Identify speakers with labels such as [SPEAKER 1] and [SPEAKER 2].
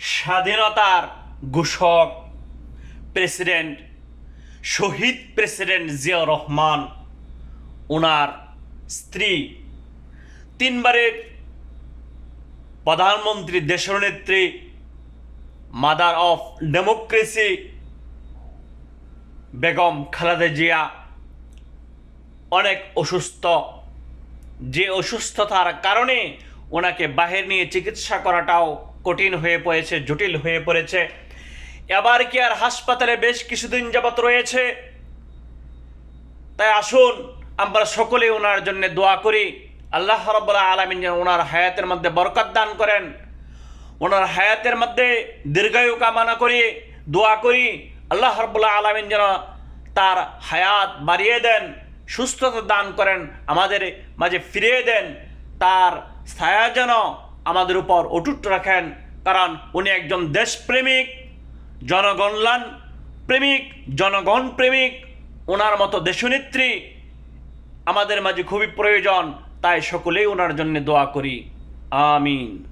[SPEAKER 1] স্বাধীনতার ঘোষক প্রেসিডেন্ট শহীদ প্রেসিডেন্ট জিয়াউর রহমান, ওনার স্ত্রী, তিনবারের প্রধানমন্ত্রী, দেশনেত্রী, mother of democracy Begum Khaleda Zia অনেক অসুস্থ। যে অসুস্থতার কারণে ওনাকে বাহির নিয়ে চিকিৎসা করাটাও কঠিন হয়ে পড়েছে, জটিল হয়ে পড়েছে। এবার কি আর হাসপাতালে বেশ কিছুদিন যাবত রয়েছে। তাই আসুন আমরা সকলে ওনার জন্য দোয়া করি। আল্লাহ রাব্বুল আলামিন যেন ওনার হায়াতের মধ্যে বরকত দান করেন, ওনার হায়াতের মধ্যে দীর্ঘায়ু কামনা করি, দোয়া করি। আল্লাহ রাব্বুল আলামিন যেন তার হায়াত বাড়িয়ে দেন, সুস্থতা দান করেন, আমাদের মাঝে ফিরিয়ে দেন, তার ছায়া যেন আমাদের উপর অটুট রাখেন। কারণ উনি একজন দেশপ্রেমিক, জনগণলান প্রেমিক, জনগণ প্রেমিক। ওনার মতো দেশনেত্রী আমাদের মাঝে খুবই প্রয়োজন। তাই সকলেই ওনার জন্য দোয়া করি। আমিন।